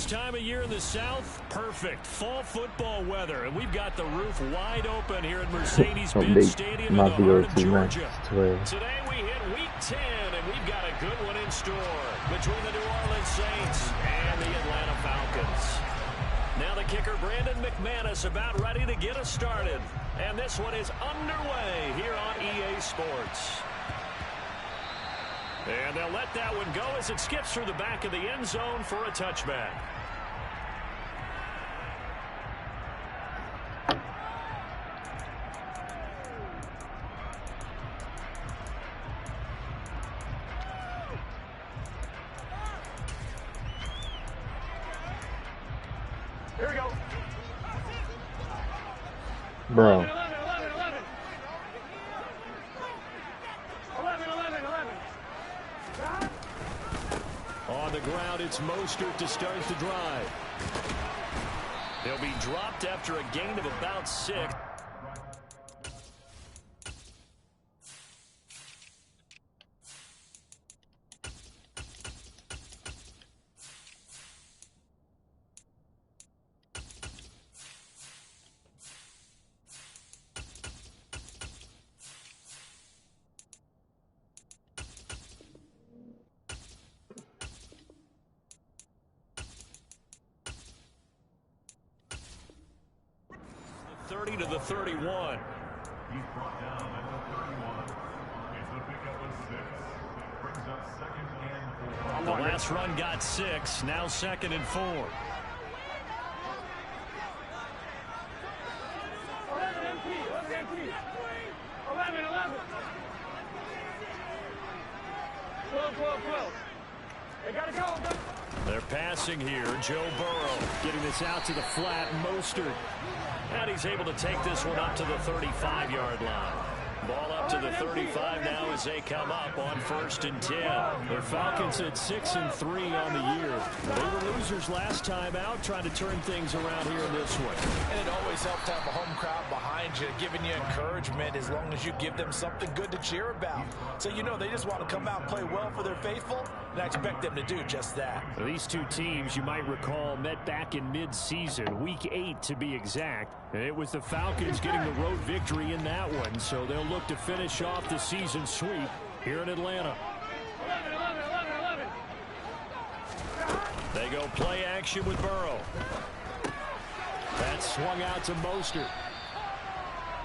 time of year in the South, perfect. Fall football weather, and we've got the roof wide open here at Mercedes-Benz Stadium in the heart of Georgia. Today we hit Week 10, and we've got a good one in store between the New Orleans Saints and the Atlanta Falcons. Now the kicker, Brandon McManus, about ready to get us started. And this one is underway here on EA Sports. And they'll let that one go as it skips through the back of the end zone for a touchback. Here we go. Bro. 11. On the ground, it's Mostert to start the drive. He'll be dropped after a gain of about 6. To the 31. He's brought down at the 31. It's a pickup of 6. That brings up 2nd and 4. The last run got 6. Now 2nd and 4. 11 empty. 11. 12. They gotta go. They're passing here. Joe Burrow getting this out to the flat. Mostert. And he's able to take this one up to the 35-yard line. Ball up to the 35 now as they come up on 1st and 10. The Falcons at 6-3 on the year. They were losers last time out, trying to turn things around here in this one. And it always helps to have a home crowd behind you, giving you encouragement as long as you give them something good to cheer about. So you know they just want to come out and play well for their faithful, and I expect them to do just that. These two teams, you might recall, met back in mid-season, Week 8 to be exact. And it was the Falcons getting the road victory in that one, so they'll look to finish off the season sweep here in Atlanta. 11. They go play action with Burrow. That's swung out to Mostert.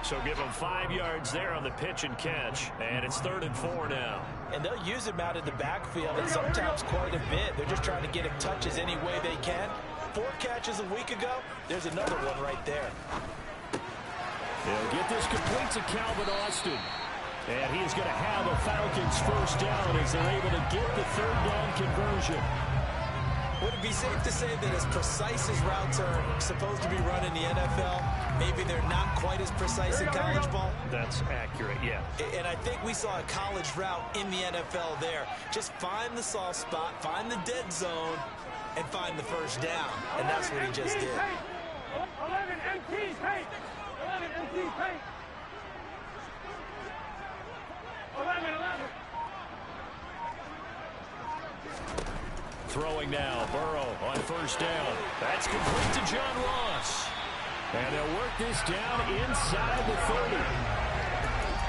So give them 5 yards there on the pitch and catch, and it's 3rd and 4 now. And they'll use him out in the backfield, and sometimes quite a bit. They're just trying to get him touches any way they can. 4 catches a week ago. There's another one right there. They'll get this complete to Calvin Austin. And he's going to have a Falcons first down as they're able to get the 3rd down conversion. Would it be safe to say that as precise as routes are supposed to be run in the NFL, maybe they're not quite as precise in college ball? That's accurate, yeah. And I think we saw a college route in the NFL there. Just find the soft spot, find the dead zone, and find the first down. And that's what he just did. 11 empty paint. 11. Throwing now, Burrow on 1st down. That's complete to John Ross. And they'll work this down inside the 30.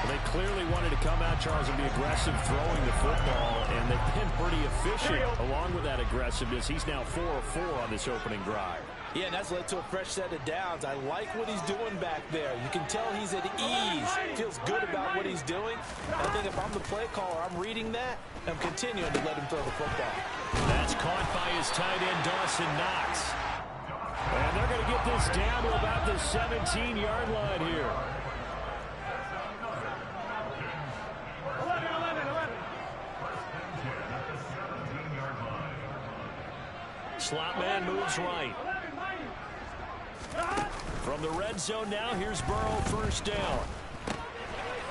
They clearly wanted to come out, Charles, and be aggressive throwing the football, and they've been pretty efficient along with that aggressiveness. He's now 4 of 4 on this opening drive. Yeah, and that's led to a fresh set of downs. I like what he's doing back there. You can tell he's at ease. Feels good about what he's doing. I think if I'm the play caller, I'm reading that, and I'm continuing to let him throw the football. That's caught by his tight end, Dawson Knox. And they're going to get this down to about the 17-yard line here. 11. Slot man moves right. From the red zone now, here's Burrow 1st down.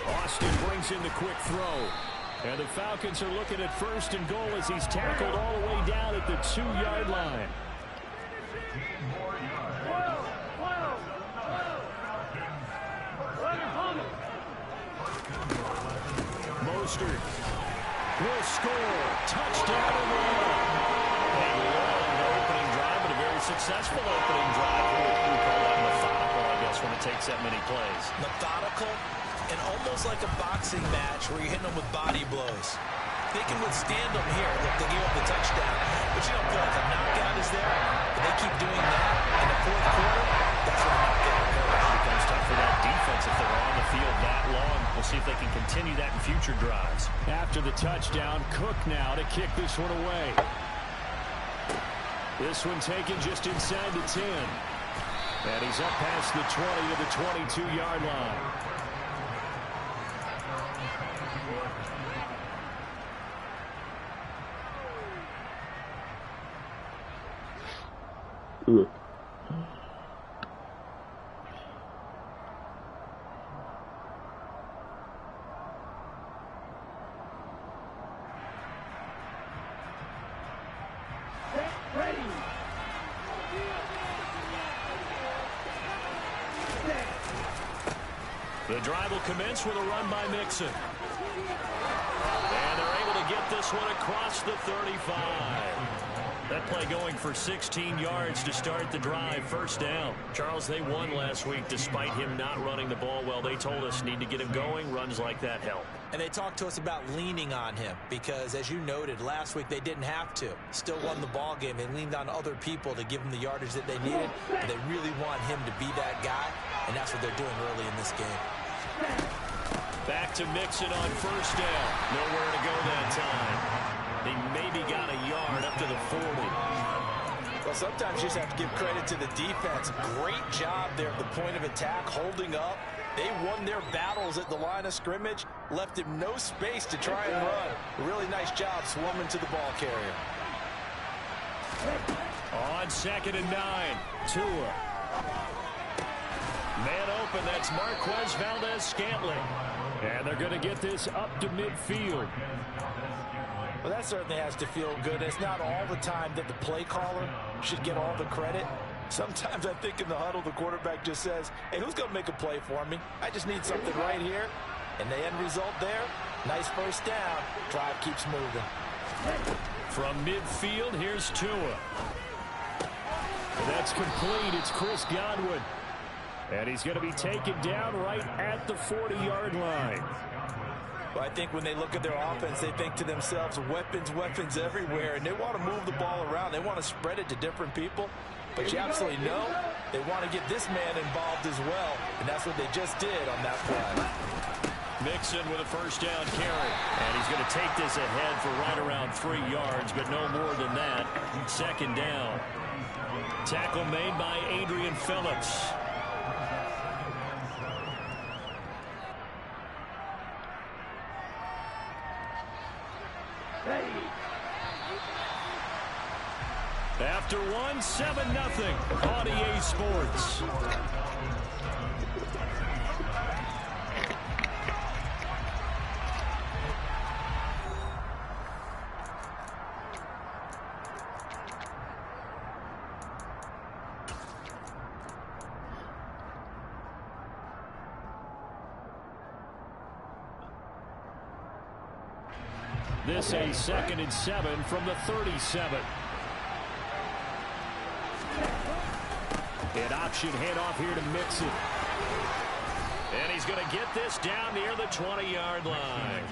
Austin brings in the quick throw. And the Falcons are looking at 1st and goal as he's tackled all the way down at the 2-yard line. Mostert will score. Touchdown Atlanta. And the opening drive, but a successful opening drive. We call that methodical, I guess, when it takes that many plays. Methodical and almost like a boxing match where you're hitting them with body blows. They can withstand them here. Look, they gave up the touchdown. But you don't feel like a knockout is there. But they keep doing that in the fourth quarter. That's when the knockout occurs. It becomes tough for that defense if they're on the field that long. We'll see if they can continue that in future drives. After the touchdown, Cook now to kick this one away. This one taken just inside the 10. And he's up past the 20 to the 22-yard line. Ugh. The drive will commence with a run by Mixon. And they're able to get this one across the 35. That play going for 16 yards to start the drive. First down. Charles, they won last week despite him not running the ball well. They told us need to get him going. Runs like that help. And they talked to us about leaning on him because, as you noted, last week they didn't have to. Still won the ball game. They leaned on other people to give them the yardage that they needed. But they really want him to be that guy, and that's what they're doing early in this game. Back to Mixon on first down. Nowhere to go that time. They maybe got a yard up to the 40. Well, sometimes you just have to give credit to the defense. Great job there at the point of attack, holding up. They won their battles at the line of scrimmage, left him no space to try and run. Really nice job swarming to the ball carrier. On 2nd and 9, Tua. Man open, that's Marquez Valdez-Scantling. And they're going to get this up to midfield. Well, that certainly has to feel good. It's not all the time that the play caller should get all the credit. Sometimes I think in the huddle, the quarterback just says, hey, who's going to make a play for me? I just need something right here. And the end result there, nice first down. Drive keeps moving. From midfield, here's Tua. That's complete. It's Chris Godwin. And he's going to be taken down right at the 40-yard line. Well, I think when they look at their offense, they think to themselves, weapons, weapons everywhere. And they want to move the ball around. They want to spread it to different people. But you absolutely know they want to get this man involved as well. And that's what they just did on that play. Mixon with a first down carry. And he's going to take this ahead for right around 3 yards, but no more than that. 2nd down. Tackle made by Adrian Phillips. After one, 7-0 on EA Sports. This a 2nd and 7 from the 37. An option handoff here to Mixon. And he's going to get this down near the 20-yard line.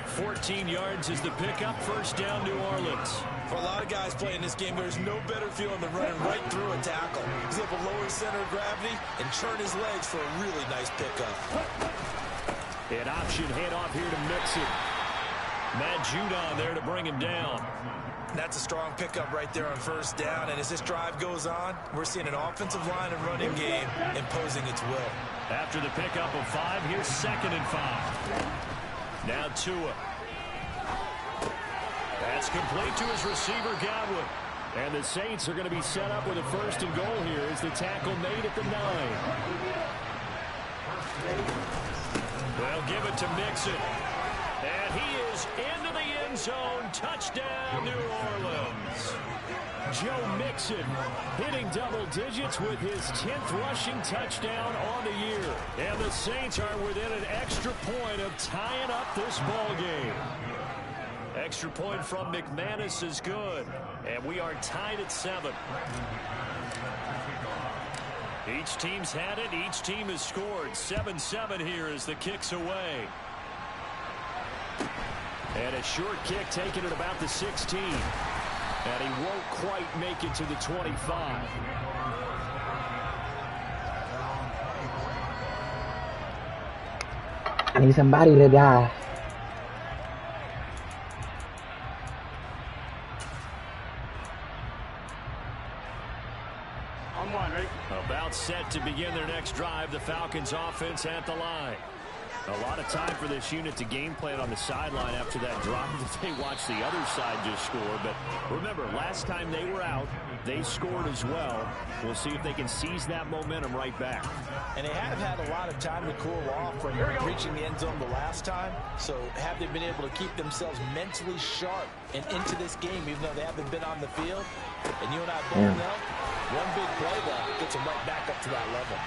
14 yards is the pickup. First down, New Orleans. For a lot of guys playing this game, there's no better feeling than running right through a tackle. He's able to lower his center of gravity and churn his legs for a really nice pickup. An option handoff here to Mixon. Matt Judon there to bring him down. That's a strong pickup right there on first down. And as this drive goes on, we're seeing an offensive line and running game imposing its will. After the pickup of 5, here's 2nd and 5. Now Tua. That's complete to his receiver, Godwin. And the Saints are going to be set up with a 1st and goal here as the tackle made at the 9. They'll give it to Mixon. And he is into the end zone. Touchdown, New Orleans. Joe Mixon hitting double digits with his 10th rushing touchdown on the year. And the Saints are within an extra point of tying up this ball game. Extra point from McManus is good. And we are tied at 7. Each team's had it. Each team has scored. 7-7 here as the kick's away. And a short kick taken at about the 16. And he won't quite make it to the 25. I need somebody to die. On one, ready? About set to begin their next drive. The Falcons offense at the line. A lot of time for this unit to game plan on the sideline after that drive that they watched the other side just score. But remember, last time they were out, they scored as well. We'll see if they can seize that momentum right back. And they have had a lot of time to cool off from reaching the end zone the last time. So have they been able to keep themselves mentally sharp and into this game, even though they haven't been on the field? And you and I both know, one big play though gets them right back up to that level.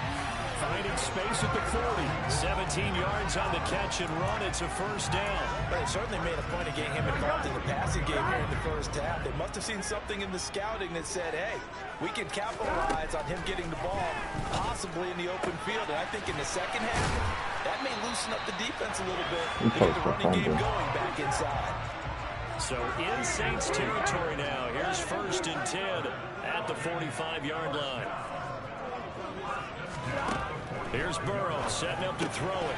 Finding space at the 40. 17 yards on the catch and run. It's a first down. But they certainly made a point of getting him involved in the passing game here in the first half. They must have seen something in the scouting that said, hey, we can capitalize on him getting the ball possibly in the open field. And I think in the second half, that may loosen up the defense a little bit to get the running game going back inside. So in Saints territory now. Here's 1st and 10 at the 45-yard line. Here's Burrow setting up to throw it.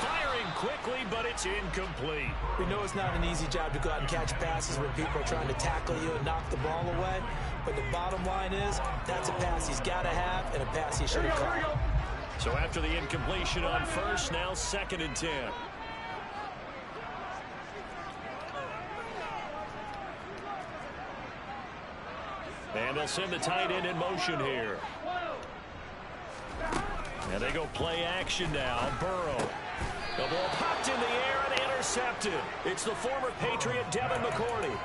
Firing quickly, but it's incomplete. We know it's not an easy job to go out and catch passes when people are trying to tackle you and knock the ball away. But the bottom line is, that's a pass he's got to have and a pass he should have caught. So after the incompletion on 1st, now 2nd and 10. And they'll send the tight end in motion here. And they go play action now. Burrow. The ball popped in the air and intercepted. It's the former Patriot Devin McCourty.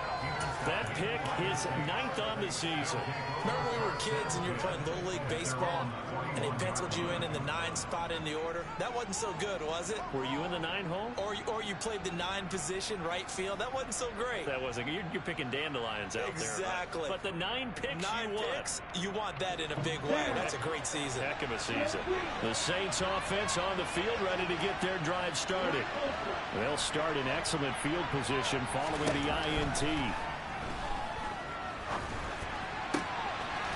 That pick, his 9th on the season. Remember we were kids and you were playing Little League Baseball and they penciled you in the 9 spot in the order? That wasn't so good, was it? Were you in the 9 hole? Or you played the 9 position, right field? That wasn't so great. That wasn't. You're picking dandelions out there. Exactly. But the 9 picks 9 you picks, you want that in a big way. That's a great season. Heck of a season. The Saints offense on the field ready to get their drive started. They'll start in excellent field position following the INT.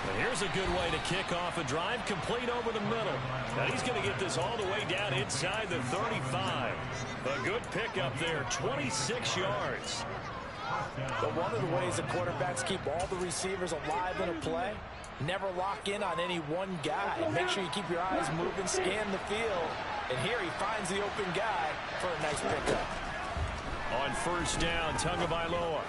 And here's a good way to kick off a drive, complete over the middle. Now he's going to get this all the way down inside the 35. A good pickup there, 26 yards. But one of the ways the quarterbacks keep all the receivers alive in a play, never lock in on any one guy. Make sure you keep your eyes moving, scan the field. And here he finds the open guy for a nice pickup. On 1st down, Tagovailoa.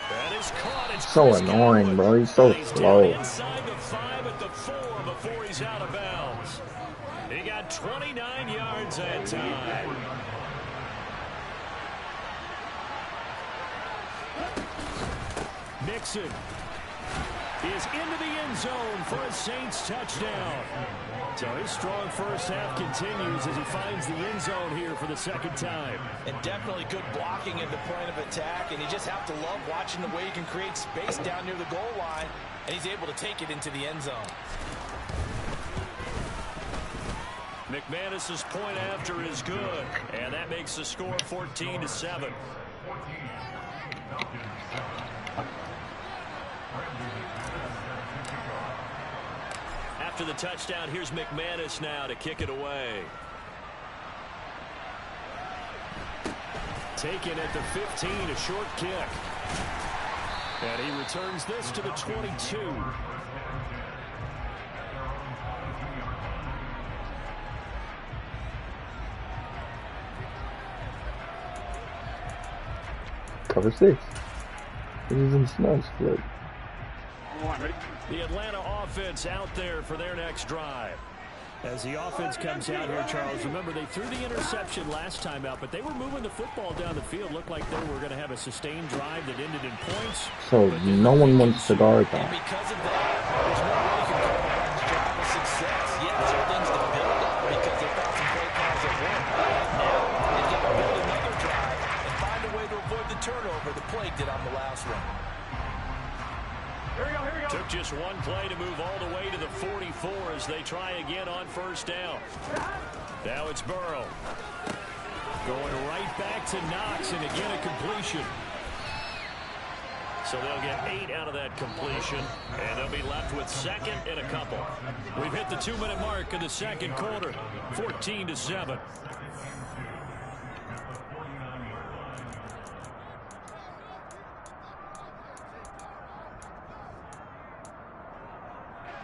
That is caught. It's so annoying, bro. He's so slow. Inside the 5 at the 4 before he's out of bounds. He got 29 yards that time. Mixon is into the end zone for a Saints touchdown. So his strong first half continues as he finds the end zone here for the 2nd time. And definitely good blocking at the point of attack. And you just have to love watching the way he can create space down near the goal line. And he's able to take it into the end zone. McManus's point after is good. And that makes the score 14-7. After the touchdown, here's McManus now to kick it away. Taken at the 15, a short kick. And he returns this to the 22. Cover 6. This is in snow split. The Atlanta offense out there for their next drive. As the offense comes out here, Charles, remember they threw the interception last time out, but they were moving the football down the field. Looked like they were going to have a sustained drive that ended in points. So no one wants to guard And that. because of that, there's no way you can call the Rams' drive a success. Yeah, there are things to build on because they found some play calls that work. Now, they've got to build another drive and find a way to avoid the as they try again on first down. Now it's Burrow. Going right back to Knox, and again a completion. So they'll get 8 out of that completion, and they'll be left with second and a couple. We've hit the 2-minute mark in the second quarter, 14-7.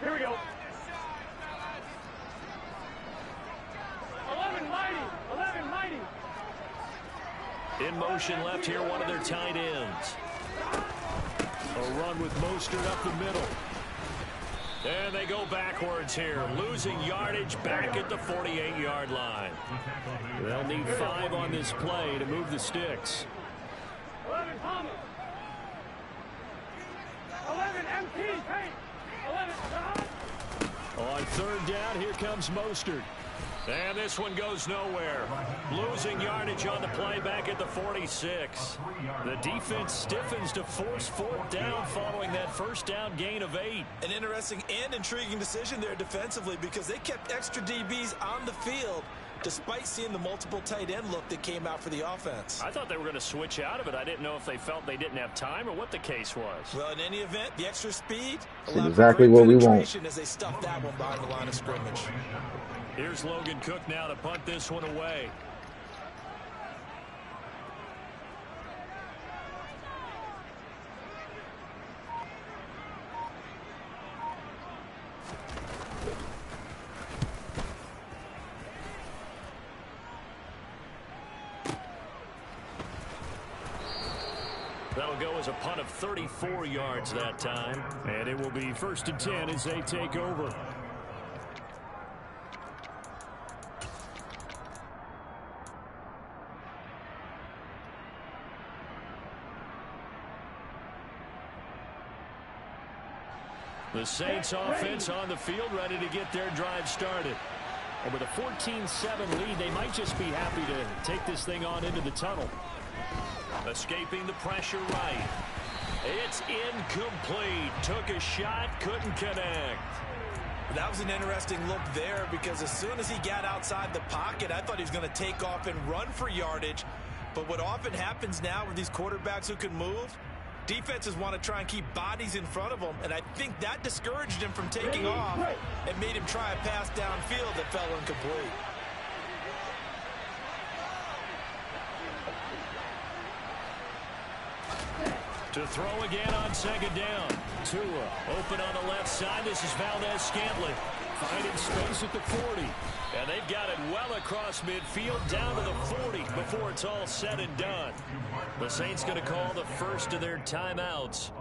Here we go. 11 mighty. 11 mighty. In motion left here, one of their tight ends. A run with Mostert up the middle. And they go backwards here, losing yardage back at the 48-yard line. They'll need 5 on this play to move the sticks. 11 Thomas. 11 MT. Hey. 11 John. On third down, here comes Mostert. And this one goes nowhere. Losing yardage on the play back at the 46. The defense stiffens to force fourth down following that first down gain of 8. An interesting and intriguing decision there defensively because they kept extra DBs on the field despite seeing the multiple tight end look that came out for the offense. I thought they were going to switch out of it. I didn't know if they felt they didn't have time or what the case was. Well, in any event, the extra speed allowed exactly what we want as they stuffed that one behind the line of scrimmage. Here's Logan Cook now to punt this one away. That'll go as a punt of 34 yards that time. And it will be 1st and 10 as they take over. The Saints offense on the field, ready to get their drive started. And with a 14-7 lead, they might just be happy to take this thing on into the tunnel. Escaping the pressure right. It's incomplete. Took a shot, couldn't connect. That was an interesting look there because as soon as he got outside the pocket, I thought he was going to take off and run for yardage. But what often happens now with these quarterbacks who can move, defenses want to try and keep bodies in front of them, and I think that discouraged him from taking off and made him try a pass downfield that fell incomplete. To throw again on second down. Tua open on the left side. This is Valdez-Scantling finding space at the 40. And they've got it well across midfield down to the 40 before it's all said and done. The Saints going to call the first of their timeouts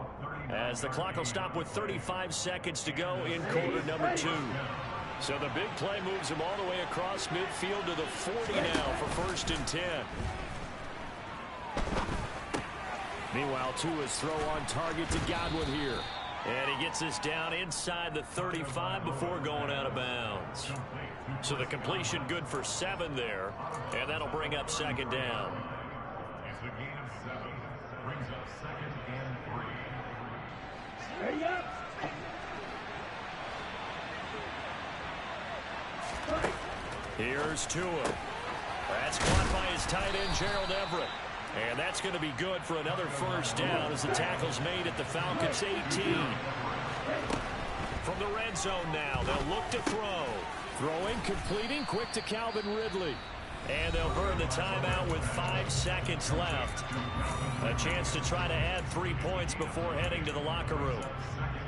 as the clock will stop with 35 seconds to go in quarter number 2. So the big play moves them all the way across midfield to the 40 now for 1st and 10. Meanwhile, Tua's throw on target to Godwin here. And he gets this down inside the 35 before going out of bounds. So the completion good for 7 there. And that'll bring up second down. It's a gain of 7. Brings up 2nd and 3. Ready up. Here's Tua. That's caught by his tight end, Gerald Everett. And that's going to be good for another first down as the tackle's made at the Falcons' 18. From the red zone now, they'll look to throw. Throwing, completing, quick to Calvin Ridley. And they'll burn the timeout with 5 seconds left. A chance to try to add 3 points before heading to the locker room.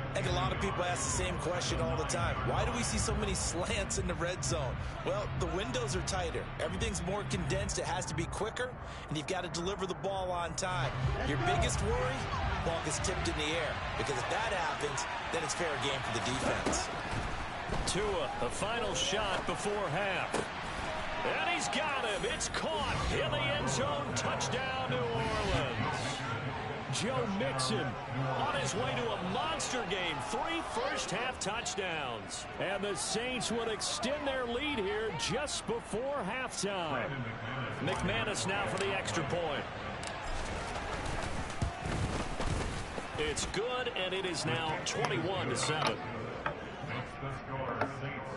I think a lot of people ask the same question all the time. Why do we see so many slants in the red zone? Well, the windows are tighter. Everything's more condensed. It has to be quicker, and you've got to deliver the ball on time. Your biggest worry? Ball gets tipped in the air, because if that happens, then it's fair game for the defense. Tua, the final shot before half. And he's got him. It's caught in the end zone. Touchdown, New Orleans. Joe Mixon on his way to a monster game. 3 first-half touchdowns. And the Saints would extend their lead here just before halftime. McManus now for the extra point. It's good, and it is now 21-7. Makes the score. Saints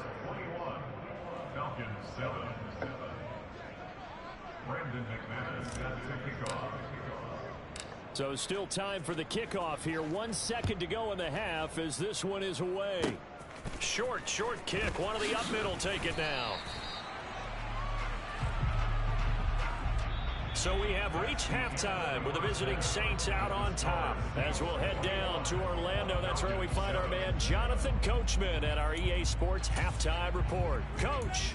So still time for the kickoff here. 1 second to go in the half as this one is away. Short kick. One of the up middle take it now. So we have reached halftime with the visiting Saints out on top. As we'll head down to Orlando, that's where we find our man Jonathan Coachman at our EA Sports Halftime Report. Coach.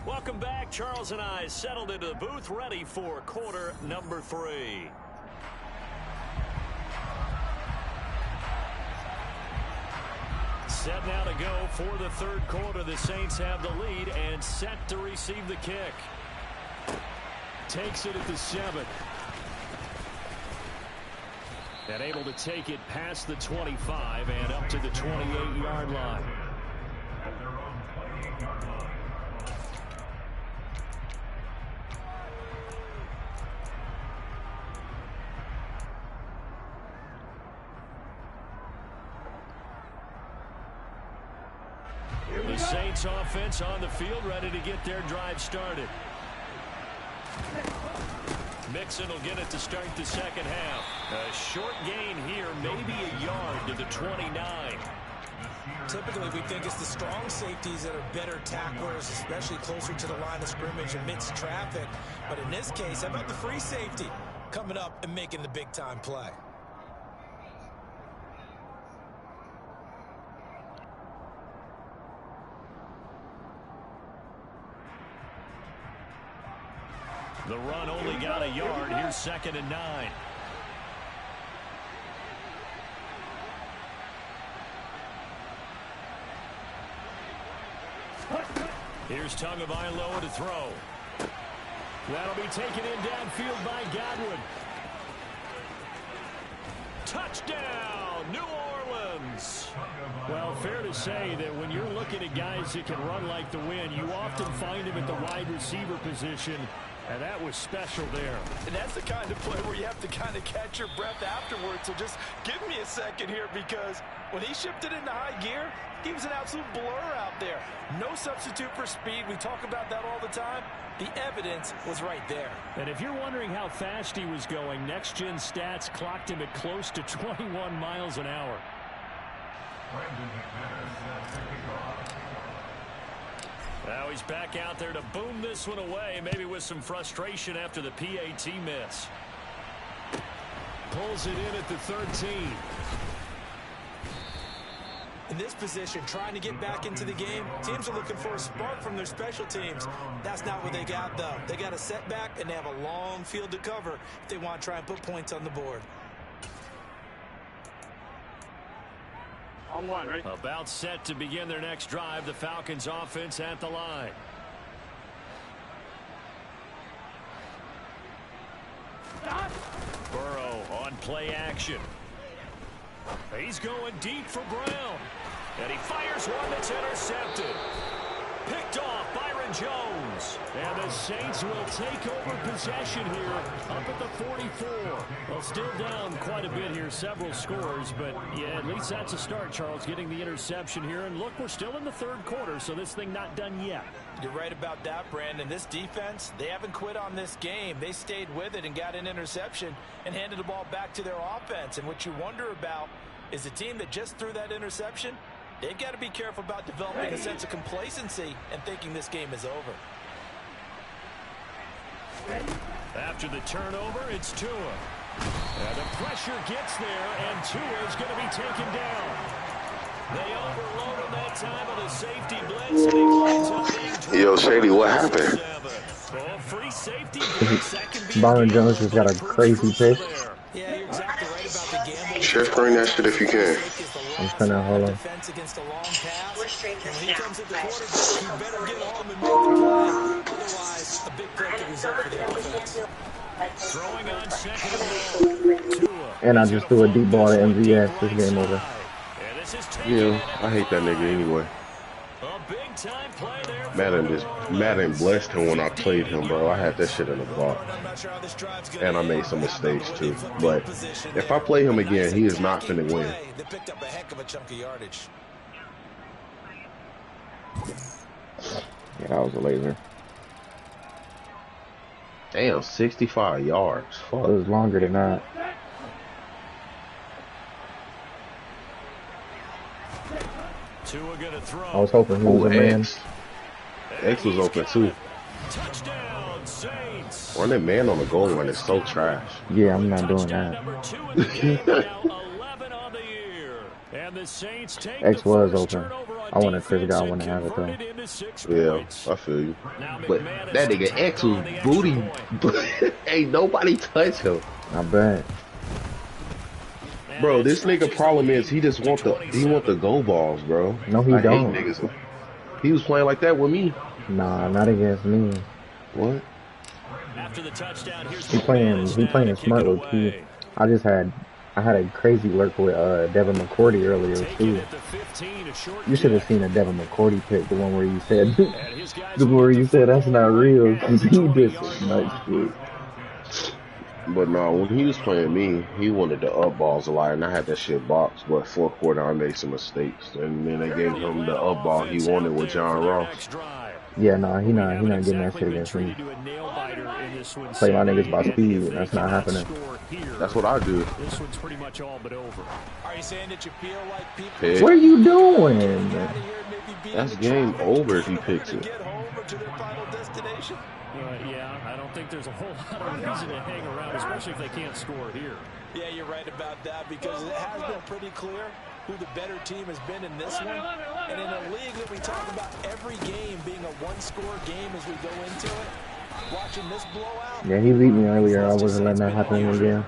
Welcome back. Charles and I settled into the booth ready for quarter number 3. Set now to go for the third quarter. The Saints have the lead and set to receive the kick. Takes it at the 7. And able to take it past the 25 and up to the 28-yard line. At their own 28-yard line. The Saints offense on the field, ready to get their drive started. Mixon will get it to start the second half. A short gain here, maybe a yard to the 29. Typically, we think it's the strong safeties that are better tacklers, especially closer to the line of scrimmage amidst traffic. But in this case, how about the free safety coming up and making the big-time play? The run only got a yard. Here's 2nd and 9. Here's Tagovailoa to throw. That'll be taken in downfield by Godwin. Touchdown, New Orleans. Well, fair to say that when you're looking at guys that can run like the wind, you often find them at the wide receiver position. And that was special there. And that's the kind of play where you have to kind of catch your breath afterwards. So just give me a second here, because when he shifted into high gear, he was an absolute blur out there. No substitute for speed. We talk about that all the time. The evidence was right there. And if you're wondering how fast he was going, next-gen stats clocked him at close to 21 miles an hour. Now he's back out there to boom this one away, maybe with some frustration after the PAT miss. Pulls it in at the 13. In this position, trying to get back into the game, teams are looking for a spark from their special teams. That's not what they got, though. They got a setback, and they have a long field to cover if they want to try and put points on the board. On one, ready? About set to begin their next drive. The Falcons offense at the line. Burrow on play action. He's going deep for Brown. And he fires one that's intercepted. Picked off Byron Jones. And the Saints will take over possession here up at the 44. Well, still down quite a bit here, several scores. But, yeah, at least that's a start, Charles, getting the interception here. And, look, we're still in the third quarter, so this thing not done yet. You're right about that, Brandon. This defense, they haven't quit on this game. They stayed with it and got an interception and handed the ball back to their offense. And what you wonder about is a team that just threw that interception, they've got to be careful about developing a sense of complacency and thinking this game is over. After the turnover, it's Tua. And the pressure gets there, and Tua is going to be taken down. They overload him that time on a safety blitz, and he winds up being Yo, Shady, what happened? Well, free safety blitz, that can be Byron Jones has got a crazy pick. Yeah, you're exactly right about the gamble. Share screen that shit if you can. I'm trying to hold on. Defense against a long pass. When he comes at the quarterback, he better get home and make the play. Otherwise, a big play could result for the offense. Throwing on second and Tua. And I just threw a deep ball to MVS. This game over. And this is taken Yeah, I hate that nigga anyway. a big time play there Madden blessed him when I played him, bro. I had that shit in the vault. And I made some mistakes too. But if I play him again, he is not finna win. They picked up a heck of a chunk of yardage. Yeah, that was a laser. Damn, 65 yards. Fuck. It was longer than that. Tua gonna throw. I was hoping he was a man. X was open too. Touchdown, Saints. Running man on the goal line is so trash. Yeah, I'm not doing Touchdown that. number 2 in the game, now 11 on the year. And the Saints take X the was first open. turnover on I wanted Chris defense Godwin and to have it though. converted into 6 Yeah, points. I feel you. Now But McManus that to nigga tack X was on the extra booty. point. Ain't nobody touch him. I bet. And Bro, that this nigga stretches problem the is he just lead want to the go balls, bro. No, he I don't. hate niggas. He was playing like that with me. Nah, not against me. What? After the touchdown, here's He playing McManus smart with key. I had a crazy lurk with Devin McCourty earlier too. You should have seen a Devin McCourty pick, the one where you said that's not real, because he did some nice shit. But no, when he was playing me, he wanted the up balls a lot, and I had that shit boxed. But fourth quarter, I made some mistakes, and then they gave him the up ball he wanted with John Ross. Yeah, no, he not getting that shit against me. Play my niggas by speed, that's not happening. That's what I do. This one's pretty much all but over. Are you saying that you feel like people Pick. What are you doing? That's game over if he picks it. get home or to their final destination? Yeah, I don't think there's a whole lot of reason to hang around, especially if they can't score here. Yeah, you're right about that because it has been pretty clear who the better team has been in this one. And in a league that we talk about every game being a one-score game as we go into it, watching this blowout. Yeah, he beat me earlier. I wasn't letting that happen again.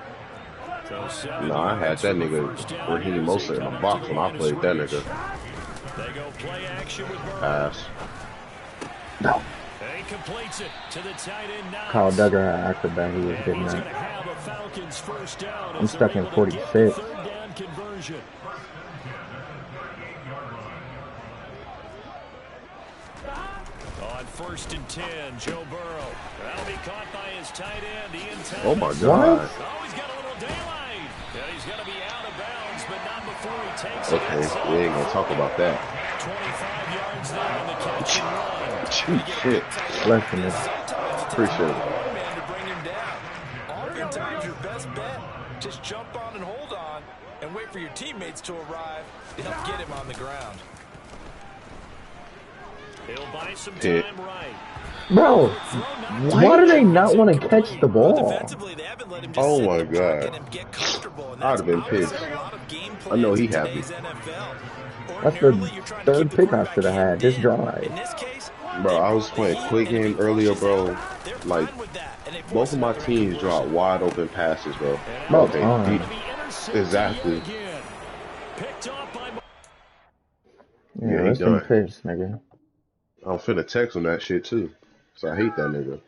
No, I had that nigga Raheem Mostert in the box when I played that nigga. They go play action with Burrow. Pass. No. And he completes it to the tight end. Kyle Duggar had acrobat. He was And getting he's that. going to have a Falcons first down. I'm stuck in 46. Third down conversion. On 1st and 10, Joe Burrow. That'll be caught by his tight end, Ian Thomas. Oh my God. Oh, he's got a little daylight. And he's going to be out of bounds, but not before he takes Okay, it. we ain't gonna talk about that. 25 yards there on the catch and run. Shit. Less than this. Appreciate it. Man to bring him down. Oftentimes your best bet, just jump on and hold on and wait for your teammates to arrive to help get him on the ground. He'll buy some Hit. time right. Bro, why do they not want to catch the ball? Defensively, they haven't let him just Oh sit my in the pocket God. and get comfortable, and I'd have been that's pissed. opposite a lot of game I know plans he in happy. today's NFL. That's the Ordinarily, you're trying to third keep the pick I quarterback should have had. hemmed This in. drive. In this case, Bro, they I was brought the playing heat, quick and if he game earlier, rushes bro. out, they're fine Like, with that, and they both force of my another teams incompletion. dropped wide open passes, bro. Bro, Okay, fine. exactly. Picked off by Yeah, Yeah, he that's some done. piss, nigga. I'm finna text him that shit too. So I hate that nigga.